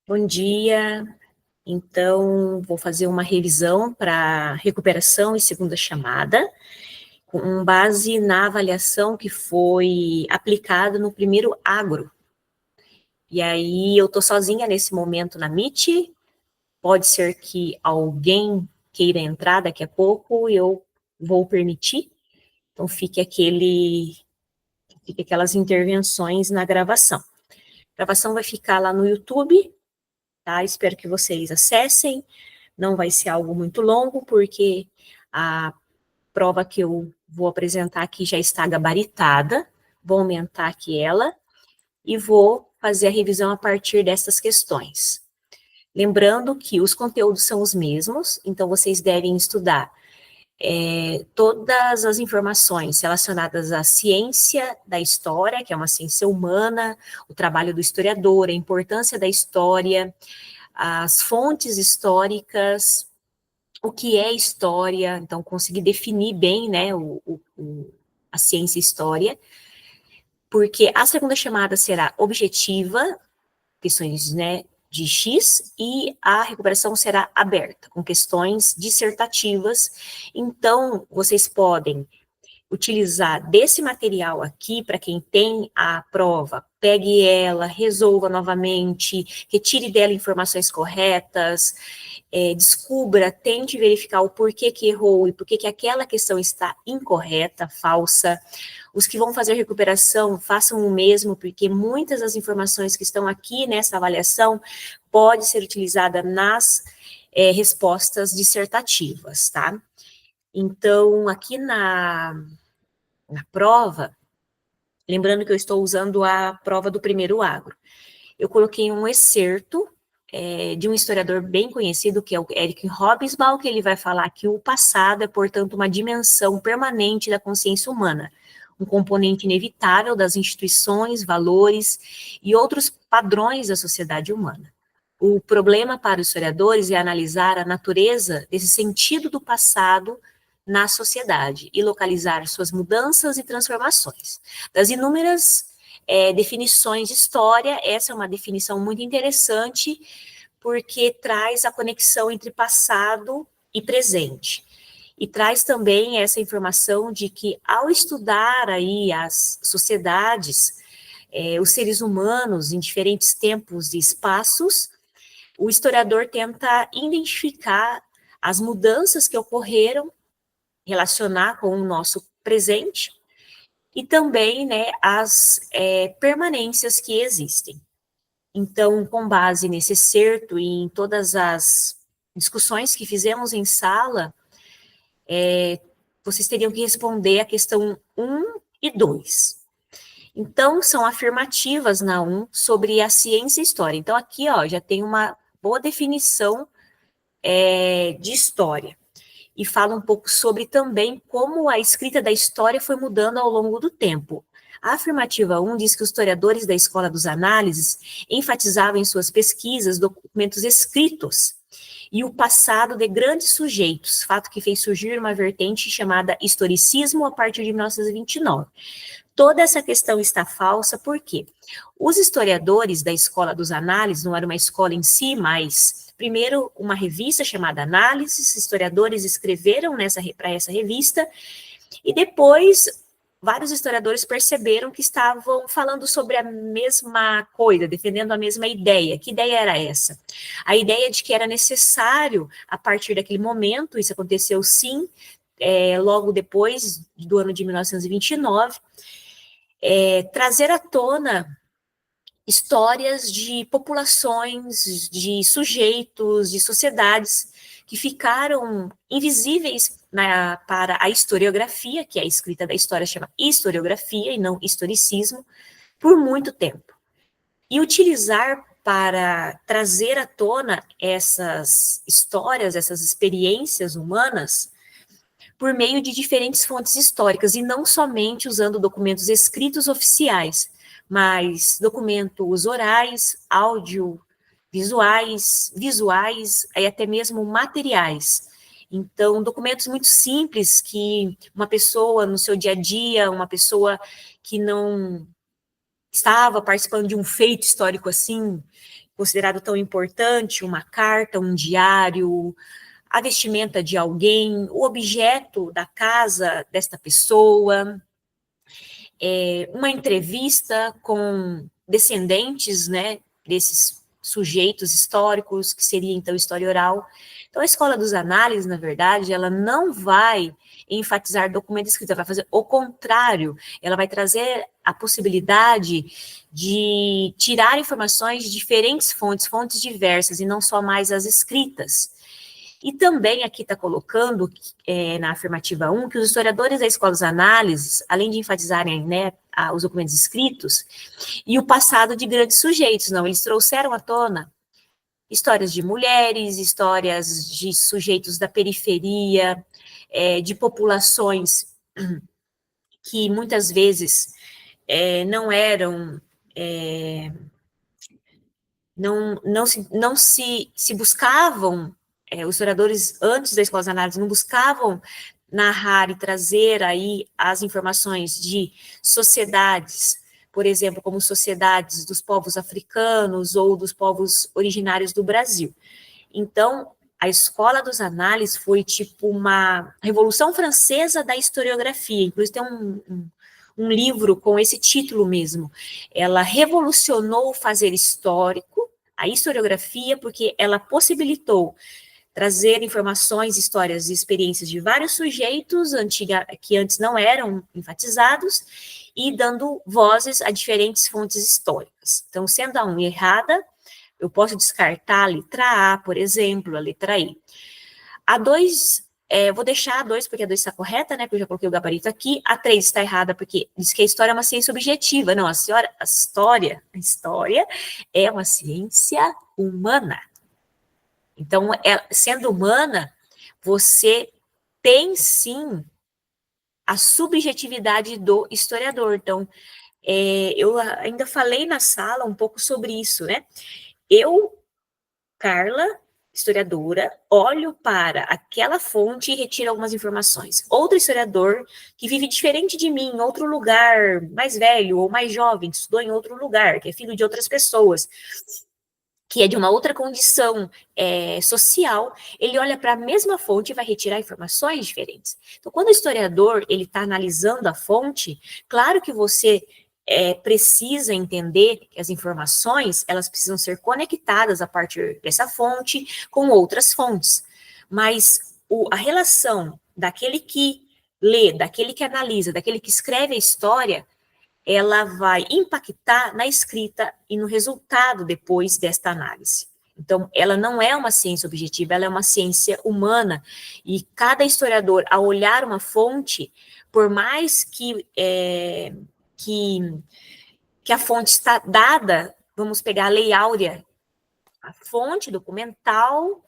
Bom dia. Então, vou fazer uma revisão para recuperação e segunda chamada, com base na avaliação que foi aplicada no primeiro agro. E aí, eu estou sozinha nesse momento na Meet, pode ser que alguém queira entrar daqui a pouco, eu vou permitir, então fique aquelas intervenções na gravação. A gravação vai ficar lá no YouTube, tá? Espero que vocês acessem. Não vai ser algo muito longo, porque a prova que eu vou apresentar aqui já está gabaritada. Vou aumentar aqui ela e vou fazer a revisão a partir dessas questões. Lembrando que os conteúdos são os mesmos, então vocês devem estudar todas as informações relacionadas à ciência da história, que é uma ciência humana, o trabalho do historiador, a importância da história, as fontes históricas, o que é história, então conseguir definir bem, né, a ciência história, porque a segunda chamada será objetiva, questões, né, de X, e a recuperação será aberta, com questões dissertativas, então vocês podem utilizar desse material aqui, para quem tem a prova, pegue ela, resolva novamente, retire dela informações corretas, descubra, tente verificar o porquê que errou e porquê que aquela questão está incorreta, falsa. Os que vão fazer recuperação, façam o mesmo, porque muitas das informações que estão aqui nessa avaliação pode ser utilizada nas respostas dissertativas, tá? Então, aqui na prova, lembrando que eu estou usando a prova do primeiro agro, eu coloquei um excerto de um historiador bem conhecido, que é o Eric Hobsbawm, que ele vai falar que o passado é, portanto, uma dimensão permanente da consciência humana, um componente inevitável das instituições, valores e outros padrões da sociedade humana. O problema para os historiadores é analisar a natureza desse sentido do passado na sociedade e localizar suas mudanças e transformações. Das inúmeras definições de história, essa é uma definição muito interessante, porque traz a conexão entre passado e presente. E traz também essa informação de que, ao estudar aí as sociedades, os seres humanos em diferentes tempos e espaços, o historiador tenta identificar as mudanças que ocorreram, relacionar com o nosso presente, e também, né, as permanências que existem. Então, com base nesse excerto e em todas as discussões que fizemos em sala, vocês teriam que responder a questão 1 e 2. Então, são afirmativas na 1 sobre a ciência e história. Então, aqui, ó, já tem uma boa definição de história. E fala um pouco sobre também como a escrita da história foi mudando ao longo do tempo. A afirmativa 1 diz que os historiadores da Escola dos Análises enfatizavam em suas pesquisas documentos escritos e o passado de grandes sujeitos, fato que fez surgir uma vertente chamada historicismo a partir de 1929. Toda essa questão está falsa, porque os historiadores da Escola dos Análises, não era uma escola em si, mas primeiro uma revista chamada Análises, historiadores escreveram para essa revista, e depois vários historiadores perceberam que estavam falando sobre a mesma coisa, defendendo a mesma ideia. Que ideia era essa? A ideia de que era necessário, a partir daquele momento, isso aconteceu sim, logo depois do ano de 1929, trazer à tona histórias de populações, de sujeitos, de sociedades que ficaram invisíveis para a historiografia, que é a escrita da história chama historiografia e não historicismo, por muito tempo. E utilizar para trazer à tona essas histórias, essas experiências humanas, por meio de diferentes fontes históricas, e não somente usando documentos escritos oficiais, mas documentos orais, visuais, e até mesmo materiais. Então, documentos muito simples que uma pessoa no seu dia a dia, uma pessoa que não estava participando de um feito histórico assim, considerado tão importante, uma carta, um diário, a vestimenta de alguém, o objeto da casa desta pessoa, uma entrevista com descendentes, né, desses sujeitos históricos, que seria então história oral. Então a escola dos análises, na verdade, ela não vai enfatizar documento escrito, ela vai fazer o contrário, ela vai trazer a possibilidade de tirar informações de diferentes fontes, fontes diversas, e não só mais as escritas. E também aqui está colocando, na afirmativa 1, que os historiadores da escola dos análises, além de enfatizarem, né, os documentos escritos, e o passado de grandes sujeitos, não, eles trouxeram à tona histórias de mulheres, histórias de sujeitos da periferia, de populações que muitas vezes não eram... não se buscavam, os historiadores antes da escola de análise não buscavam narrar e trazer aí as informações de sociedades, por exemplo, como sociedades dos povos africanos ou dos povos originários do Brasil. Então, a escola dos análises foi tipo uma revolução francesa da historiografia, inclusive tem um livro com esse título mesmo. Ela revolucionou o fazer histórico, a historiografia, porque ela possibilitou trazer informações, histórias e experiências de vários sujeitos que antes não eram enfatizados e dando vozes a diferentes fontes históricas. Então, sendo a 1 errada, eu posso descartar a letra A, por exemplo, a letra E. A 2, vou deixar a 2 porque a 2 está correta, né, porque eu já coloquei o gabarito aqui. A 3 está errada porque diz que a história é uma ciência objetiva. Não, a história é uma ciência humana. Então, sendo humana, você tem, sim, a subjetividade do historiador. Então, eu ainda falei na sala um pouco sobre isso, né? Eu, Carla, historiadora, olho para aquela fonte e retiro algumas informações. Outro historiador, que vive diferente de mim, em outro lugar, mais velho ou mais jovem, que estudou em outro lugar, que é filho de outras pessoas, que é de uma outra condição social, ele olha para a mesma fonte e vai retirar informações diferentes. Então, quando o historiador ele está analisando a fonte, claro que você precisa entender que as informações elas precisam ser conectadas a partir dessa fonte com outras fontes. Mas a relação daquele que lê, daquele que analisa, daquele que escreve a história, ela vai impactar na escrita e no resultado depois desta análise. Então, ela não é uma ciência objetiva, ela é uma ciência humana, e cada historiador, ao olhar uma fonte, por mais que a fonte está dada, vamos pegar a Lei Áurea, a fonte documental,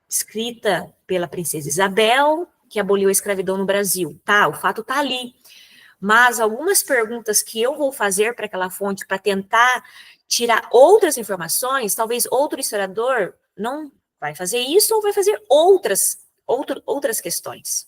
escrita pela princesa Isabel, que aboliu a escravidão no Brasil, tá, o fato está ali, mas algumas perguntas que eu vou fazer para aquela fonte para tentar tirar outras informações, talvez outro historiador não vai fazer isso ou vai fazer outras questões.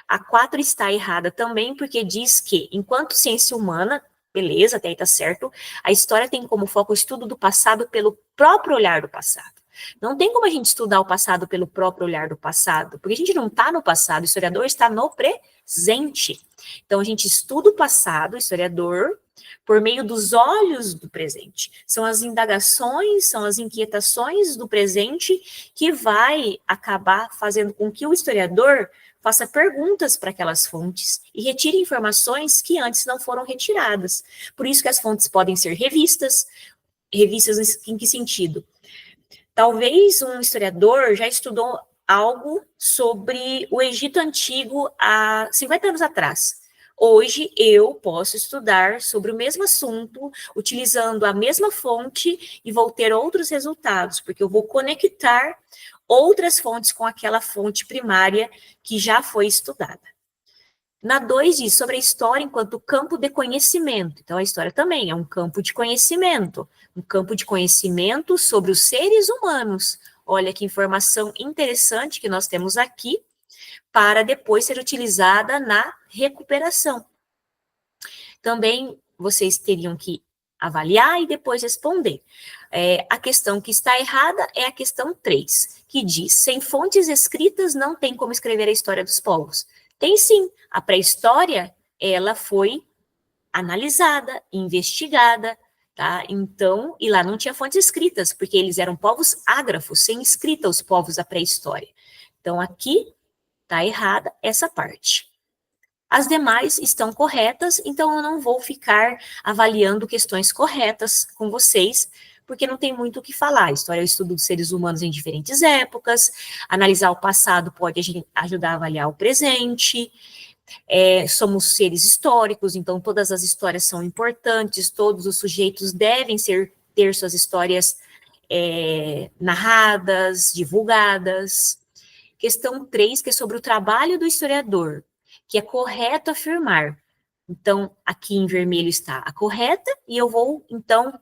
A 4 está errada também, porque diz que, enquanto ciência humana, beleza, até aí está certo, a história tem como foco o estudo do passado pelo próprio olhar do passado. Não tem como a gente estudar o passado pelo próprio olhar do passado, porque a gente não está no passado, o historiador está no presente. Então, a gente estuda o passado, o historiador, por meio dos olhos do presente. São as indagações, são as inquietações do presente que vai acabar fazendo com que o historiador faça perguntas para aquelas fontes e retire informações que antes não foram retiradas. Por isso que as fontes podem ser revistas em que sentido? Talvez um historiador já estudou algo sobre o Egito Antigo há 50 anos atrás. Hoje, eu posso estudar sobre o mesmo assunto, utilizando a mesma fonte, e vou ter outros resultados, porque eu vou conectar outras fontes com aquela fonte primária que já foi estudada. Na 2 diz sobre a história enquanto campo de conhecimento. Então, a história também é um campo de conhecimento sobre os seres humanos. Olha que informação interessante que nós temos aqui, para depois ser utilizada na recuperação. Também vocês teriam que avaliar e depois responder. A questão que está errada é a questão 3, que diz: sem fontes escritas não tem como escrever a história dos povos. Tem sim, a pré-história, ela foi analisada, investigada, tá? Então, e lá não tinha fontes escritas, porque eles eram povos ágrafos, sem escrita os povos da pré-história. Então, aqui está errada essa parte. As demais estão corretas, então eu não vou ficar avaliando questões corretas com vocês, porque não tem muito o que falar. A história é o estudo dos seres humanos em diferentes épocas, analisar o passado pode ajudar a avaliar o presente, somos seres históricos, então todas as histórias são importantes, todos os sujeitos devem ter suas histórias narradas, divulgadas. Questão 3, que é sobre o trabalho do historiador, que é correto afirmar. Então, aqui em vermelho está a correta, e eu vou, então,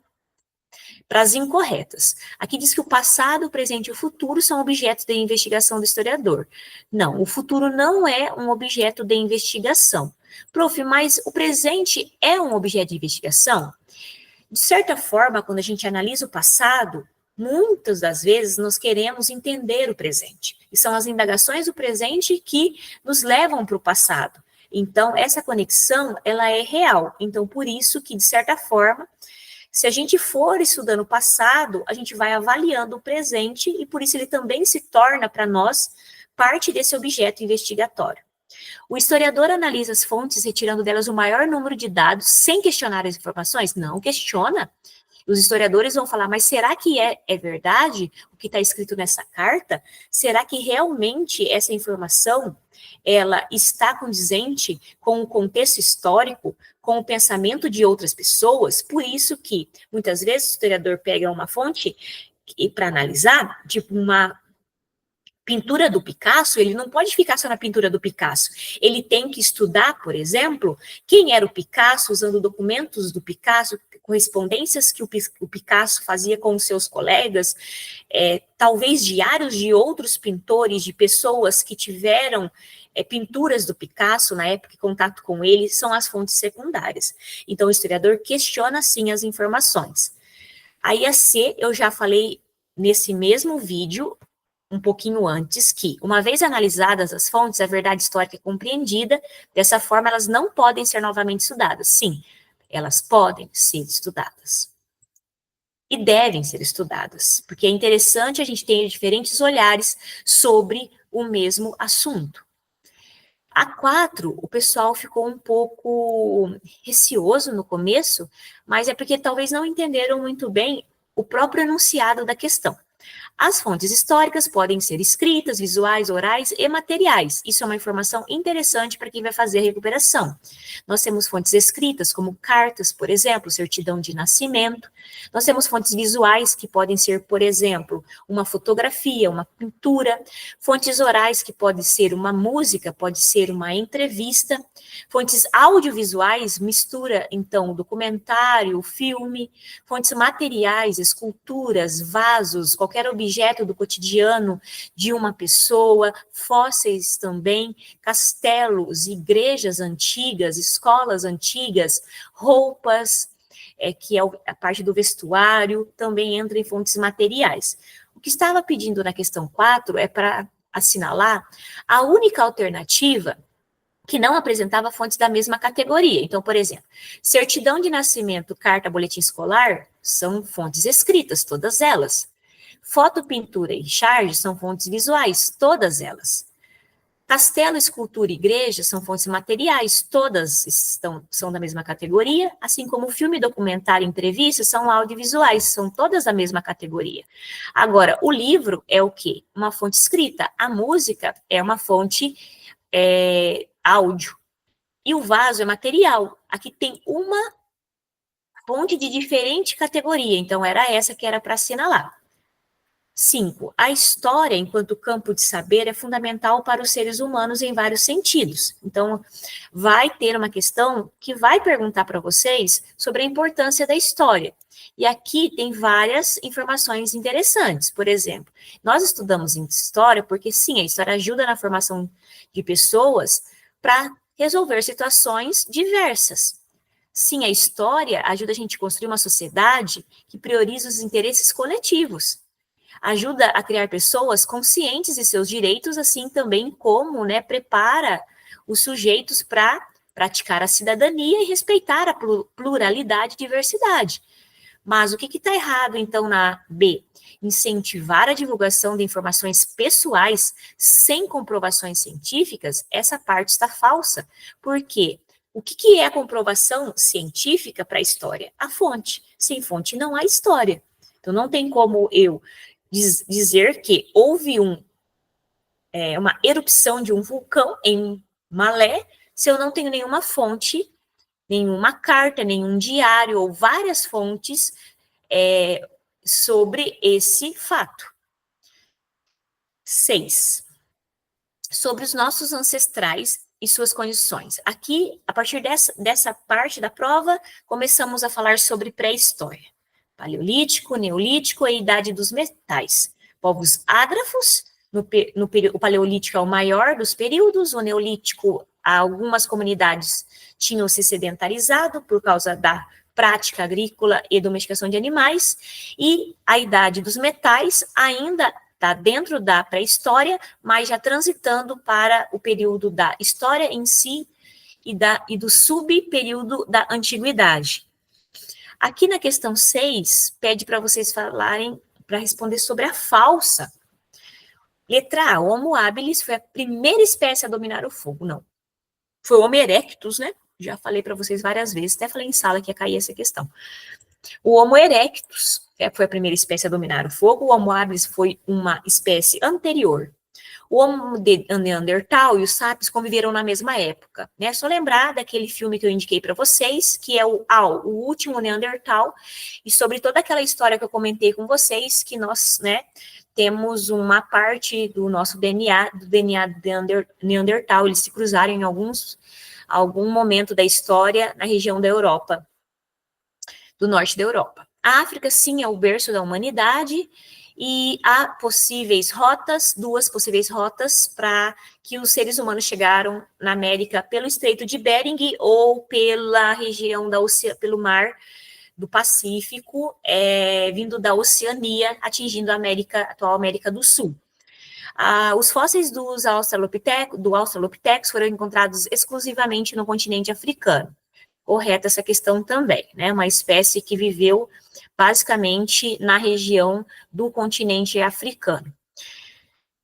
para as incorretas. Aqui diz que o passado, o presente e o futuro são objetos de investigação do historiador. Não, o futuro não é um objeto de investigação. Prof, mas o presente é um objeto de investigação? De certa forma, quando a gente analisa o passado, muitas das vezes nós queremos entender o presente. E são as indagações do presente que nos levam para o passado. Então, essa conexão, ela é real. Então, por isso que, de certa forma, se a gente for estudando o passado, a gente vai avaliando o presente e, por isso, ele também se torna, para nós, parte desse objeto investigatório. O historiador analisa as fontes, retirando delas o maior número de dados, sem questionar as informações? Não questiona. Os historiadores vão falar, mas será que é verdade o que está escrito nessa carta? Será que realmente essa informação, ela está condizente com o contexto histórico, com o pensamento de outras pessoas? Por isso que, muitas vezes, o historiador pega uma fonte para analisar, tipo uma pintura do Picasso, ele não pode ficar só na pintura do Picasso. Ele tem que estudar, por exemplo, quem era o Picasso, usando documentos do Picasso, correspondências que o Picasso fazia com os seus colegas, talvez diários de outros pintores, de pessoas que tiveram pinturas do Picasso na época, em contato com ele, são as fontes secundárias. Então, o historiador questiona, sim, as informações. Aí, a C, eu já falei nesse mesmo vídeo, um pouquinho antes, que, uma vez analisadas as fontes, a verdade histórica é compreendida, dessa forma elas não podem ser novamente estudadas. Sim, elas podem ser estudadas. E devem ser estudadas, porque é interessante a gente ter diferentes olhares sobre o mesmo assunto. A 4, o pessoal ficou um pouco receoso no começo, mas é porque talvez não entenderam muito bem o próprio enunciado da questão. As fontes históricas podem ser escritas, visuais, orais e materiais. Isso é uma informação interessante para quem vai fazer a recuperação. Nós temos fontes escritas, como cartas, por exemplo, certidão de nascimento. Nós temos fontes visuais, que podem ser, por exemplo, uma fotografia, uma pintura. Fontes orais, que pode ser uma música, pode ser uma entrevista. Fontes audiovisuais, mistura, então, o documentário, o filme. Fontes materiais, esculturas, vasos, qualquer objeto do cotidiano de uma pessoa, fósseis também, castelos, igrejas antigas, escolas antigas, roupas, que é a parte do vestuário, também entra em fontes materiais. O que estava pedindo na questão 4 é para assinalar a única alternativa que não apresentava fontes da mesma categoria. Então, por exemplo, certidão de nascimento, carta, boletim escolar, são fontes escritas, todas elas. Foto, pintura e charge são fontes visuais, todas elas. Castelo, escultura e igreja são fontes materiais, todas são da mesma categoria, assim como filme, documentário e entrevista são audiovisuais, são todas da mesma categoria. Agora, o livro é o quê? Uma fonte escrita. A música é uma fonte áudio. E o vaso é material. Aqui tem uma fonte de diferente categoria, então era essa que era para assinalar. 5. A história, enquanto campo de saber, é fundamental para os seres humanos em vários sentidos. Então, vai ter uma questão que vai perguntar para vocês sobre a importância da história. E aqui tem várias informações interessantes. Por exemplo, nós estudamos em história porque, sim, a história ajuda na formação de pessoas para resolver situações diversas. Sim, a história ajuda a gente a construir uma sociedade que prioriza os interesses coletivos. Ajuda a criar pessoas conscientes de seus direitos, assim também como, né, prepara os sujeitos para praticar a cidadania e respeitar a pluralidade e diversidade. Mas o que está errado, então, na B? Incentivar a divulgação de informações pessoais sem comprovações científicas, essa parte está falsa. Por quê? O que é a comprovação científica para a história? A fonte. Sem fonte não há história. Então, não tem como eu dizer que houve uma erupção de um vulcão em Malé se eu não tenho nenhuma fonte, nenhuma carta, nenhum diário ou várias fontes sobre esse fato. 6. Sobre os nossos ancestrais e suas condições. Aqui, a partir dessa parte da prova, começamos a falar sobre pré-história. Paleolítico, neolítico e idade dos metais. Povos ágrafos, o paleolítico é o maior dos períodos, o neolítico, algumas comunidades tinham se sedentarizado por causa da prática agrícola e domesticação de animais, e a idade dos metais ainda está dentro da pré-história, mas já transitando para o período da história em si e do subperíodo da antiguidade. Aqui na questão 6, pede para vocês falarem, para responder sobre a falsa. Letra A, o Homo habilis foi a primeira espécie a dominar o fogo. Não. Foi o Homo erectus, né? Já falei para vocês várias vezes, até falei em sala que ia cair essa questão. O Homo erectus foi a primeira espécie a dominar o fogo, o Homo habilis foi uma espécie anterior. O Homo neandertal e os sapiens conviveram na mesma época, né? Só lembrar daquele filme que eu indiquei para vocês, que é o Último Neandertal, e sobre toda aquela história que eu comentei com vocês, que nós, né, temos uma parte do nosso DNA, do DNA neandertal, eles se cruzaram em algum momento da história na região da Europa, do norte da Europa. A África, sim, é o berço da humanidade, e há duas possíveis rotas para que os seres humanos chegaram na América pelo Estreito de Bering ou pela região pelo mar do Pacífico, vindo da Oceania, atingindo a atual América do Sul. Os fósseis do Australopithecus foram encontrados exclusivamente no continente africano. Correta essa questão também, né? Uma espécie que viveu basicamente na região do continente africano.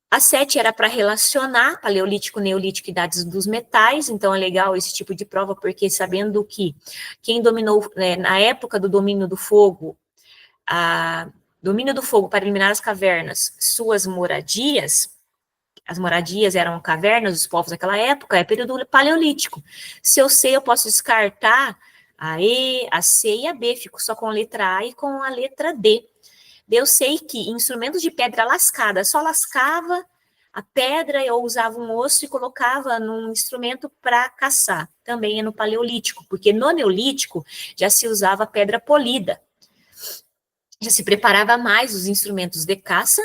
A 7 era para relacionar Paleolítico, Neolítico e idades dos metais, então é legal esse tipo de prova, porque sabendo que quem dominou, na época do domínio do fogo para eliminar as cavernas, suas moradias, as moradias eram cavernas dos povos daquela época, é período paleolítico. Se eu sei, eu posso descartar a E, a C e a B, fico só com a letra A e com a letra D. Eu sei que instrumentos de pedra lascada, só lascava a pedra ou usava um osso e colocava num instrumento para caçar. Também é no paleolítico, porque no neolítico já se usava pedra polida. Já se preparava mais os instrumentos de caça.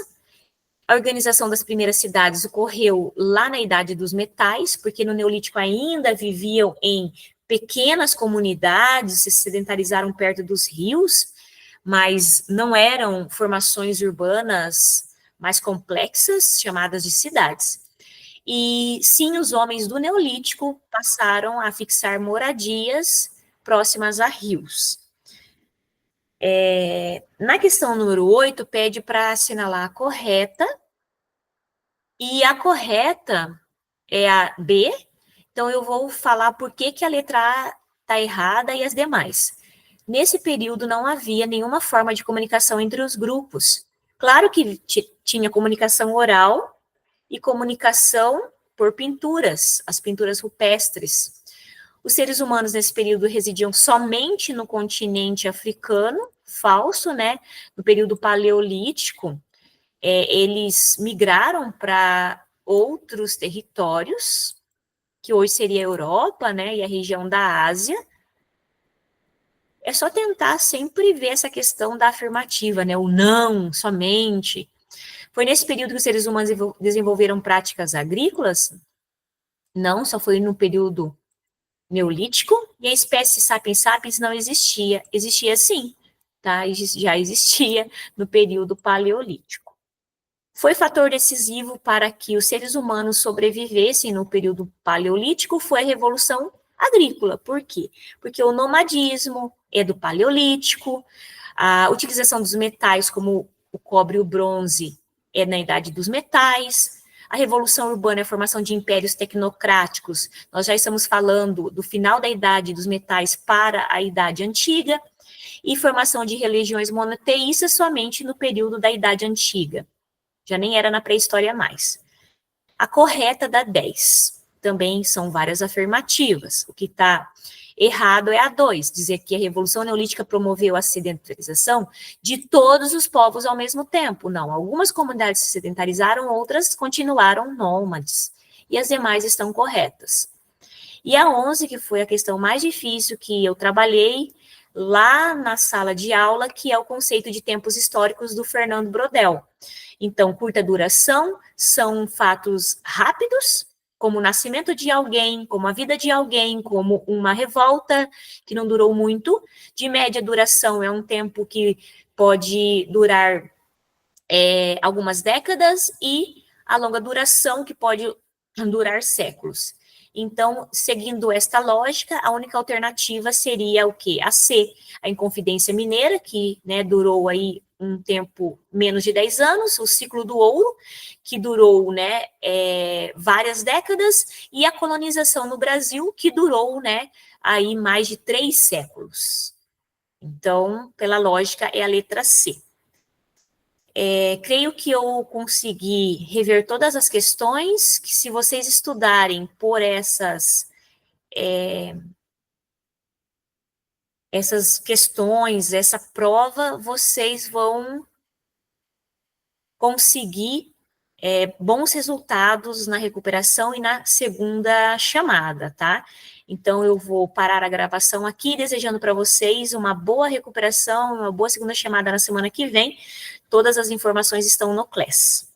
A organização das primeiras cidades ocorreu lá na Idade dos Metais, porque no Neolítico ainda viviam em pequenas comunidades, se sedentarizaram perto dos rios, mas não eram formações urbanas mais complexas, chamadas de cidades. E sim, os homens do Neolítico passaram a fixar moradias próximas a rios. Na questão número 8, pede para assinalar a correta, e a correta é a B, então eu vou falar por que a letra A está errada e as demais. Nesse período não havia nenhuma forma de comunicação entre os grupos. Claro que tinha comunicação oral e comunicação por pinturas, as pinturas rupestres. Os seres humanos nesse período residiam somente no continente africano, falso, né? No período paleolítico, eles migraram para outros territórios, que hoje seria a Europa, né, e a região da Ásia. É só tentar sempre ver essa questão da afirmativa, né, o não, somente. Foi nesse período que os seres humanos desenvolveram práticas agrícolas? Não, só foi no período neolítico, E a espécie Sapiens sapiens não existia. Existia sim, tá? Já existia no período paleolítico. Foi fator decisivo para que os seres humanos sobrevivessem no período paleolítico foi a Revolução Agrícola. Por quê? Porque o nomadismo é do paleolítico, a utilização dos metais como o cobre e o bronze é na idade dos metais, a revolução urbana é a formação de impérios tecnocráticos, nós já estamos falando do final da idade dos metais para a idade antiga, e formação de religiões monoteístas somente no período da idade antiga, já nem era na pré-história mais. A correta dá 10, também são várias afirmativas, o que está errado é a 2, dizer que a Revolução Neolítica promoveu a sedentarização de todos os povos ao mesmo tempo. Não, algumas comunidades se sedentarizaram, outras continuaram nômades, e as demais estão corretas. E a 11, que foi a questão mais difícil que eu trabalhei lá na sala de aula, que é o conceito de tempos históricos do Fernando Brodel. Então, curta duração são fatos rápidos, como o nascimento de alguém, como a vida de alguém, como uma revolta que não durou muito. De média duração é um tempo que pode durar algumas décadas, e a longa duração que pode durar séculos. Então, seguindo esta lógica, a única alternativa seria o quê? A C, a Inconfidência Mineira, que durou aí um tempo menos de 10 anos, o ciclo do ouro, que durou várias décadas, e a colonização no Brasil, que durou aí mais de 3 séculos. Então, pela lógica, é a letra C. Creio que eu consegui rever todas as questões, que se vocês estudarem por essas questões, essa prova, vocês vão conseguir bons resultados na recuperação e na segunda chamada, tá? Então, eu vou parar a gravação aqui, desejando para vocês uma boa recuperação, uma boa segunda chamada na semana que vem. Todas as informações estão no Class.